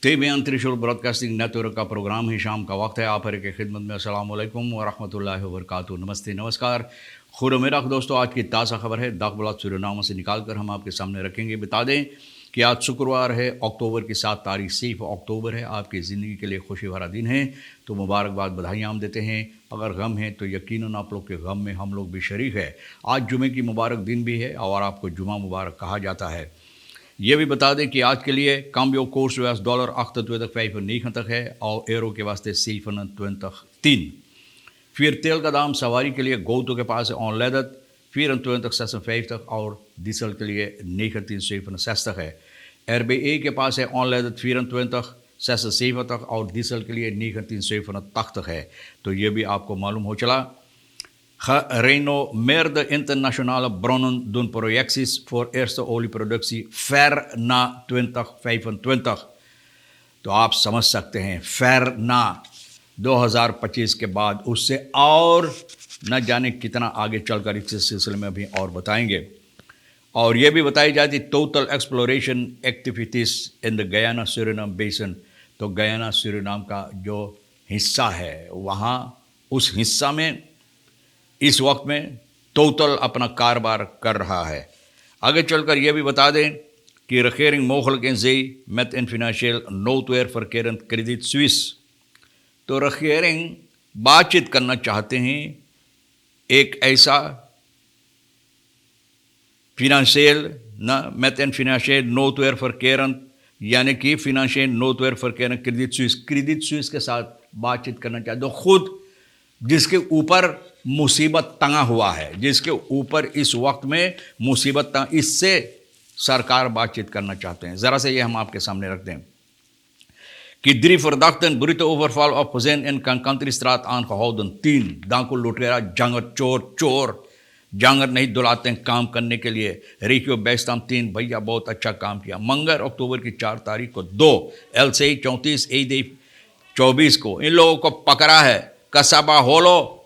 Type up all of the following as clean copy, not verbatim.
Tebyan त्रिशूल broadcasting network का programme ही शाम का वक्त है। आप हर की खिदमत में अस्सलाम वालेकुम व रहमतुल्लाहि व बरकातुहू। नमस्ते, नमस्कार, खुद मेरा दोस्तों। आज की ताज़ा खबर है दागबलात सूरनामा से निकाल कर हम आपके सामने रखेंगे। बता दें कि आज शुक्रवार है, अक्टूबर की 7 तारीख, सिर्फ अक्टूबर है। आपकी ज़िंदगी के लिए खुशी भरा दिन है, तो मुबारकबाद, बधाइयाँ हम देते हैं। अगर गम है तो यकीनन आप लोग के गम में हम लोग भी शरीक है। आज जुमे की मुबारक दिन भी है और आपको जुमा मुबारक कहा जाता है। ये भी बता दें कि आज के लिए cambio curso US dollar 28,95 है और एरो के वास्ते 27,3। फिर तेल का दाम सवारी के लिए गोतो के पास है ऑनलेदत 24,56 और डीजल के लिए 19,67 है। RBA के पास है ऑनलेदत 24,76 और डीजल के लिए 19,87 है। तो ये भी आपको मालूम हो चला। Reino meer de internationale bronnen doen projecties voor eerste olieproductie ver na 2025। तो आप समझ सकते हैं fer na 2025 के बाद, उससे और न जाने कितना आगे चलकर इस सिलसिले में भी और बताएंगे। और ये भी बताई जाती total exploration activities in the Guyana Suriname बेसन। तो गयाना सूरीनाम का जो हिस्सा है वहाँ, उस हिस्सा में इस वक्त में टोटल अपना कारोबार कर रहा है। आगे चलकर यह भी बता दें कि regering mogelijk in zee met een financieel noodweer verkerend Credit Suisse। तो regering बातचीत करना चाहते हैं एक ऐसा financial met een financieel noodweer verkerend, यानी कि financial noodweer verkerend Credit Suisse के साथ बातचीत करना चाहते हो। खुद जिसके ऊपर मुसीबत तंगा हुआ है, जिसके ऊपर इस वक्त में मुसीबत तंगा, इससे सरकार बातचीत करना चाहते हैं। ज़रा से ये हम आपके सामने रख दें कि 3 verdachten bruto overval op gezin in Kankantristraat aangehouden। 3 डाकू लुटेरा जंगर चोर जंगर नहीं दुलाते हैं काम करने के लिए। रिक्यो बेस्ताम 3 भैया बहुत अच्छा काम किया। मंगर अक्टूबर की 4 तारीख को 2 LCI 34 AD 24 को इन लोगों को पकड़ा है। कसाबा होलो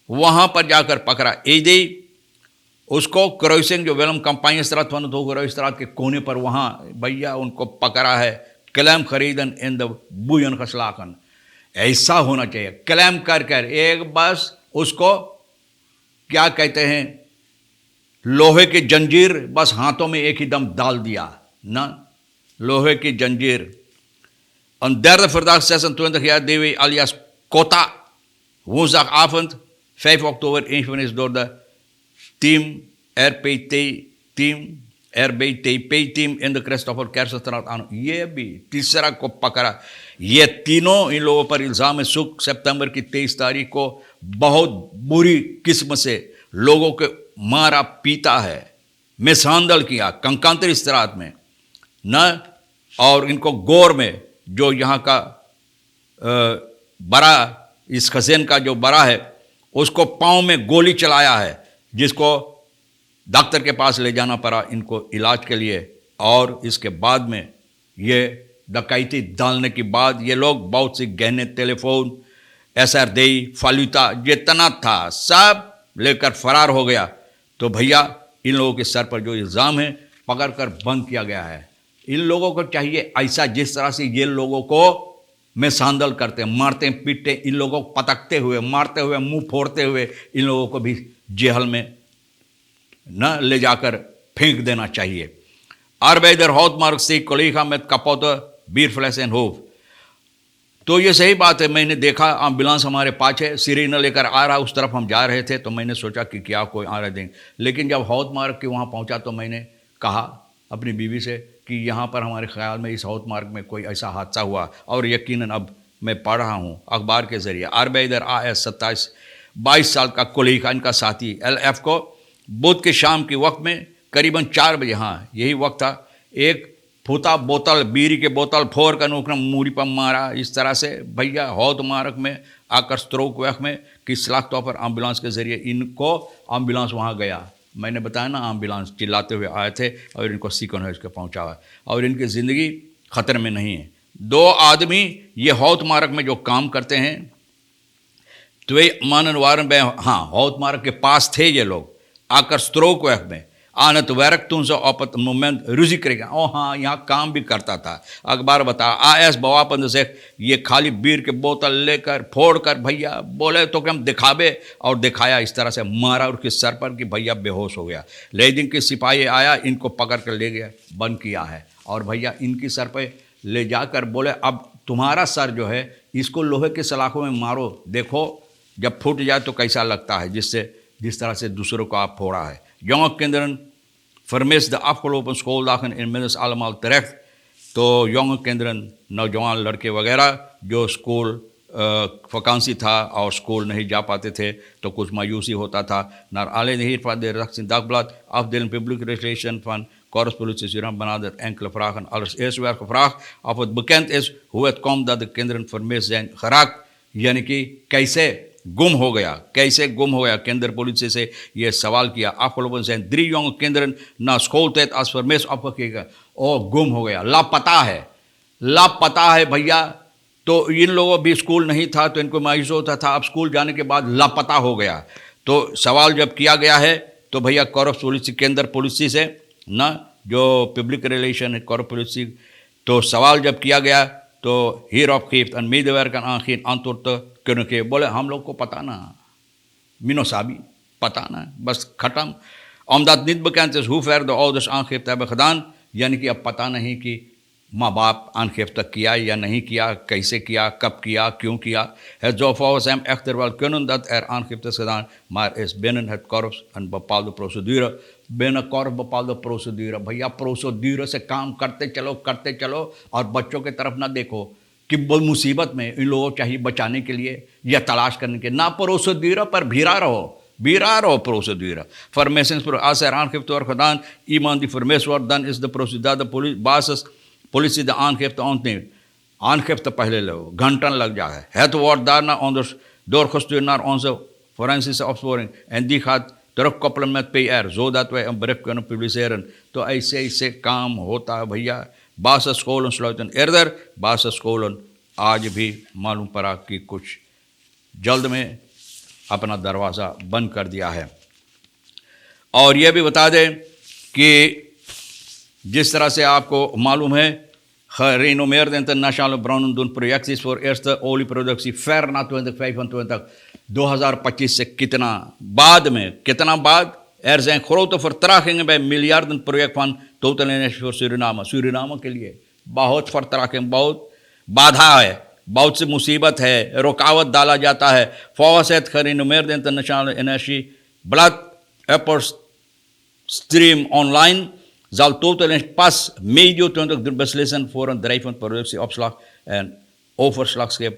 वहाँ पर जाकर पकड़ा। एदी उसको क्रॉसिंग जो वेलम कंपानी स्त्रात वन तो स्त्रात के कोने पर वहाँ भैया उनको पकड़ा है। क्लेम खरीदन इन द बुयन खसलाकन। ऐसा होना चाहिए, क्लेम कर कर एक बस उसको क्या कहते हैं, लोहे की जंजीर बस हाथों में एक ही दम डाल दिया ना, लोहे की जंजीर। Een derde verdachte 26 jaar DW alias Kota, woensdagavond 5 oktober ingevangen door de RBTP-team in de Christopher Kersenstraat aan। ये भी तीसरा को पकड़ा। ये तीनों इन लोगों पर इल्ज़ाम है। सितंबर की 23 तारीख को बहुत बुरी किस्म से लोगों के मारा पीता है, मिसहांदल किया कंकांतरिस्त्रात में न, और इनको गोर में जो यहाँ का बड़ा, इस खज़ान का जो बड़ा है, उसको पाँव में गोली चलाया है, जिसको डॉक्टर के पास ले जाना पड़ा इनको इलाज के लिए। और इसके बाद में ये डकैती डालने के बाद ये लोग बहुत सी गहने, टेलीफोन, SRD, फालूदा जितना था सब लेकर फरार हो गया। तो भैया इन लोगों के सर पर जो इल्ज़ाम है पकड़ कर बंद किया गया है। इन लोगों को चाहिए ऐसा, जिस तरह से ये लोगों को मिसहांदल करते हैं, मारते हैं, पीटते, इन लोगों को पटकते हुए, मारते हुए, मुंह फोड़ते हुए इन लोगों को भी जेल में न ले जाकर फेंक देना चाहिए। आर्बेडर हॉटमार्क से कोलिका में कपोत बीर फ्लैश एंड होप। तो ये सही बात है। मैंने देखा एम्बुलेंस हमारे पास है, सिरिंज लेकर आ रहा, उस तरफ हम जा रहे थे, तो मैंने सोचा कि क्या कोई आ रहे देंगे। लेकिन जब हॉटमार्क के वहाँ पहुँचा तो मैंने कहा अपनी बीवी से कि यहाँ पर हमारे ख्याल में इस हौत मार्ग में कोई ऐसा हादसा हुआ। और यकीनन अब मैं पढ़ रहा हूँ अखबार के ज़रिए, आर्बेडर AS 22 साल का कोलिका, इनका साथी LF को बुध के शाम के वक्त में करीबन 4 बजे, हाँ यही वक्त था, एक फूटा बोतल, बीड़ी के बोतल फोड़ कर नौकरा मूरी पर मारा। इस तरह से भैया हौत मार्ग में आकर स्ट्रोक वक्त में किस लाख तौर पर एम्बुलेंस के ज़रिए इनको एम्बुलेंस वहाँ गया। मैंने बताया ना, एम्बुलेंस चिल्लाते हुए आए थे और इनको सीकन है इसके पहुँचा हुआ, और इनकी ज़िंदगी ख़तरे में नहीं है। 2 आदमी ये हौत मार्ग में जो काम करते हैं, तो वे मानन वारन में, हाँ हौत मार्ग के पास थे ये लोग, आकर स्ट्रोक वक्त में आनत वैरक तुम से औपत मोमेंट रुजी करेगा। ओ हाँ, यहाँ काम भी करता था। अखबार बता आयस बवापन से ये खाली बीर के बोतल लेकर फोड़ कर भैया बोले तो कि हम दिखावे, और दिखाया इस तरह से मारा उसके सर पर कि भैया बेहोश हो गया। लेकिन के सिपाही आया, इनको पकड़ कर ले गया, बंद किया है, और भैया इनकी सर पे ले जाकर बोले अब तुम्हारा सर जो है इसको लोहे के सलाखों में मारो, देखो जब फूट जाए तो कैसा लगता है, जिस तरह से दूसरों को आप फोड़ा है। jonge kinderen vermist de afgelopen schooldagen inmiddels allemaal terecht। तो jonge kinderen, नौजवान लड़के वगैरह जो स्कूल वकांसी था और स्कूल नहीं जा पाते थे तो कुछ मायूसी होता था। Naar aanleiding hiervan de redactie Dagblad, afdeling publieke relations van Korpspolitie Suriname benadert enkele vragen। Allereerst werd gevraagd of het bekend is hoe het komt dat de kinderen vermist zijn geraakt, यानी कि कैसे गुम हो गया, कैसे गुम हो गया। केंद्र पुलिस से ये सवाल किया। afgelopen zijn 3 jonge kinderen na schooltijd als vermist opgekeken। और गुम हो गया, लापता है, लापता है भैया। तो इन लोगों भी स्कूल नहीं था तो इनको मायूस होता था, अब स्कूल जाने के बाद लापता हो गया। तो सवाल जब किया गया है तो भैया कॉर्प्स पुलिस केंद्र पुलिस से ना जो पब्लिक रिलेशन है कॉर्प्स पुलिस, तो सवाल जब किया गया तो hierop geeft een medewerker aan geen antwoord te kunnen geven। बोले हम लोग को पता ना, मिनो साबी पता ना, बस खत्म। omdat niet bekend is hoe ver de ouders aangifte hebben gedaan, यानी कि अब पता नहीं कि माँ बाप aangifte किया या नहीं किया, कैसे किया, कब किया, क्यों किया। Het zou volgens hem echter wel kunnen dat aangifte is gedaan, maar is binnen het korps een bepaalde procedure, बिना korps bepaalde procedure। भैया प्रोसीड्यूर से काम करते चलो और बच्चों की तरफ ना देखो कि बहुत मुसीबत में इन लोगों को चाहिए बचाने के लिए या तलाश करने के, ना प्रोसीड्यूर पर भिरा रहो procedure। Vermissingsproces als aangifte wordt gedaan, iemand die vermist wordt, dan is de procedure de politie de aangifte ontneemt। aangifte पहले लो, घंटन लग जाए। Het wordt daarna doorgestuurd naar onze forensische opsporing en die gaat terugkoppelen met PR, zodat wij een bericht kunnen publiceren। तो ऐसे काम होता है भैया। basisscholen sluiten eerder, basisscholen आज भी मालूम पड़ा कि कुछ जल्द में अपना दरवाज़ा बंद कर दिया है। और यह भी बता दें कि जिस तरह से आपको मालूम है gerenommeerde internationale bronnen doen projecties voor eerste olieproductie ver na 2025। 2025 से कितना बाद er zijn grote vertragingen bij miljardenproject van Total Energy voor Suriname के लिए बहुत vertraging, बहुत बाधा है, बहुत सी मुसीबत है, रुकावट डाला जाता है। volgens het gerenommeerde internationale energieblad Upper Stream Online zal Total Energy pas medio 2023 beslissen voor een drijvend productieopslag en overslagschip।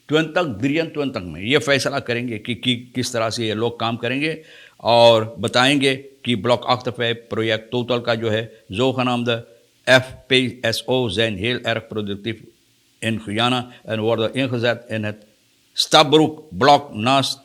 2023 में ये फैसला करेंगे कि किस तरह से ये लोग काम करेंगे और बताएंगे कि ब्लॉक 8 project Total का जो है zogenaamde FPSO zijn heel erg productief in Guyana en worden ingezet in het Stabroek-blok naast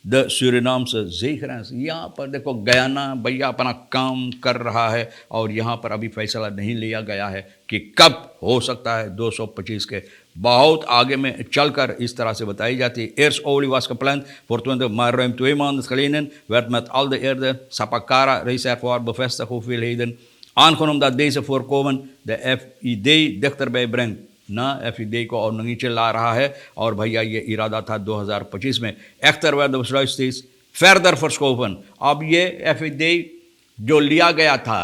de Surinaamse zeegrens। यहाँ पर देखो गयाना भैया अपना काम कर रहा है और यहाँ पर अभी फैसला नहीं लिया गया है कि कब हो सकता है 225 के बहुत आगे में चलकर इस तरह से बताई जाती है। Eerst olie was gepland voor 20, maar ruim 2 maanden geleden werd met al de eerder Sapakara-reservoir bevestigd hoeveelheden aangenomen dat deze voorkomen de FID dichterbij brengt। ना FID को और नीचे ला रहा है और भैया ये इरादा था 2025 में। echter werd de besluit steeds verder verschoven। अब ये FID जो लिया गया था,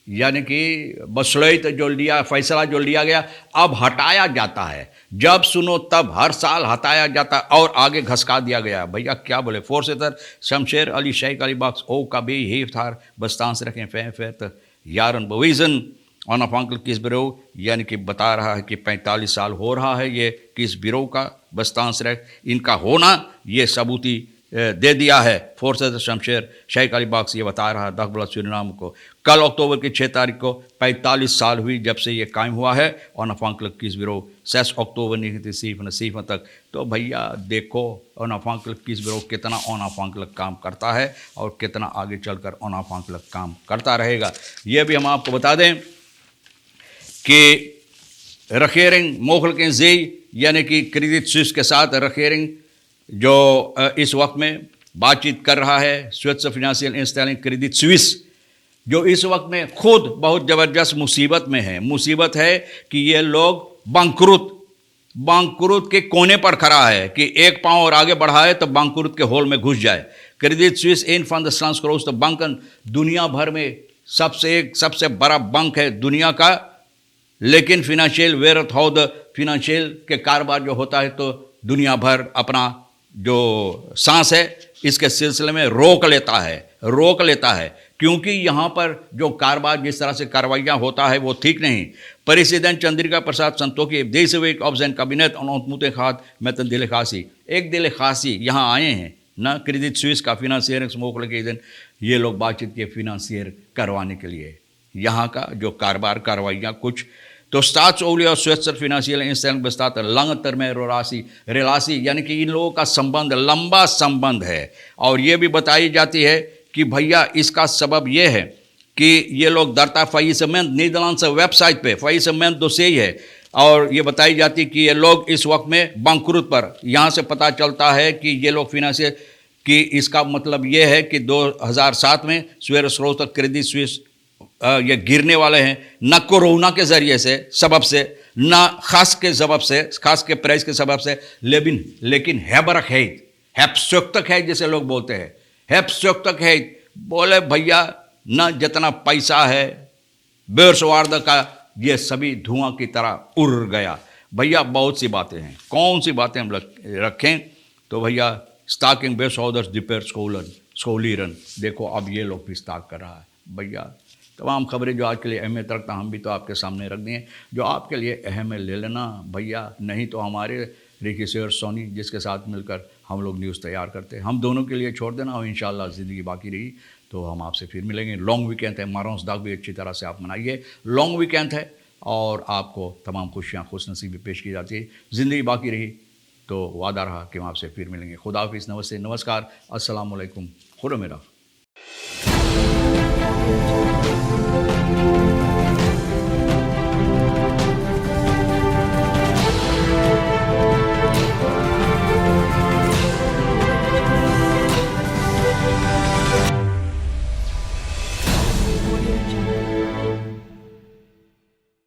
यानी कि besluit जो लिया, फैसला जो लिया गया, अब हटाया जाता है। जब सुनो तब हर साल हटाया जाता और आगे घसका दिया गया। भैया क्या बोले। voorzitter Shamsher Ali Sheikh Ali Baks OKB heeft haar bestaansrecht in 45 jaren bewezen। onafhankelijk kiesbureau यानी कि बता रहा है कि 45 साल हो रहा है ये किस ब्यूरो का बस्तांसरेख, इनका होना ये सबूती दे दिया है। फोर्सेस शमशेर शेख अली बाक्स ये बता रहा है दगबला सूरीनाम को। कल अक्टूबर की 6 तारीख को 45 साल हुई जब से ये कायम हुआ है onafhankelijk kiesbureau 6 अक्टूबर 1977 तक। तो भैया देखो onafhankelijk kiesbureau कितना onafhankelijk काम करता है और कितना आगे चलकर onafhankelijk काम करता रहेगा। ये भी हम आपको बता दें कि regering mogelijk in zee, यानी कि क्रेडिट स्विस के साथ regering जो इस वक्त में बातचीत कर रहा है। स्विट्स फाइनेंशियल इंस्टेलिंग क्रेडिट स्विस जो इस वक्त में खुद बहुत ज़बरदस्त मुसीबत में है। मुसीबत है कि ये लोग बांकुरुत के कोने पर खड़ा है कि एक पांव और आगे बढ़ाए तो बांकुरुत के होल में घुस जाए। क्रेडिट स्विस इन फंड स्लांस क्रॉस द बंकन दुनिया भर में सबसे बड़ा बैंक है दुनिया का, लेकिन financial where how the financial के कारोबार जो होता है तो दुनिया भर अपना जो सांस है इसके सिलसिले में रोक लेता है क्योंकि यहाँ पर जो कारोबार जिस तरह से कार्रवाइयाँ होता है वो ठीक नहीं। प्रेसिडेंट चंद्रिका प्रसाद संतोखी देश वीक ऑफ जैन कैबिनेट अनौतमुते खात में दिल खासी एक दिल खासी यहाँ आए हैं ना क्रेडिट स्विस का फिनांसियर स्मोक के दिन ये लोग बातचीत के फिनांसियर करवाने के लिए यहाँ का जो कारोबार कार्रवाइयाँ कुछ तो staatsolie और स्वेत्सर फिनेंशियल इंस्टेंट बस्तात लंग termijn relatie यानी कि इन लोगों का संबंध लंबा संबंध है। और ये भी बताई जाती है कि भैया इसका सबब ये है कि ये लोग दरता faillissement नीदरलैंड वेबसाइट पे faillissement दोषी है और ये बताई जाती कि ये लोग इस वक्त में बांकुरुत पर यहाँ से पता चलता है कि ये लोग फिनेंशियल कि इसका मतलब ये है कि 2007 में स्वेरस्रोत क्रेडिट स्विस ये गिरने वाले हैं, न कोरोना के ज़रिए से सबब से न खास के सबब से खास के प्राइस के सबब से लेकिन हैबरक है हैप्सोक्तक है जैसे लोग बोलते हैं हैप्सोक्तक है बोले भैया न जितना पैसा है बेर्सवार्द का ये सभी धुआं की तरह उड़ गया। भैया बहुत सी बातें हैं, कौन सी बातें हम रखें तो भैया स्टाकिंग बेस ऑर्डर्स डिपेयर स्कोलीरन देखो अब ये लोग भी स्टाक कर रहा है। भैया तमाम खबरें जो आज के लिए अहमियत रखता हम भी तो आपके सामने रख दिए, जो आपके लिए अहम है ले लेना भैया, नहीं तो हमारे रिकी शेर सोनी जिसके साथ मिलकर हम लोग न्यूज़ तैयार करते हैं हम दोनों के लिए छोड़ देना और इंशाल्लाह ज़िंदगी बाकी रही तो हम आपसे फिर मिलेंगे। लॉन्ग वीकेंड है, मारोंस दाग भी अच्छी तरह से आप मनाइए। लॉन्ग वीकेंड है और आपको तमाम खुशियाँ खुशनसीबी पेश की जाती है। ज़िंदगी बाकी रही तो वादा रहा कि हम आपसे फिर मिलेंगे। खुदा हाफिज़, नमस्ते, नमस्कार, अस्सलाम वालेकुम, खुदा मेरा।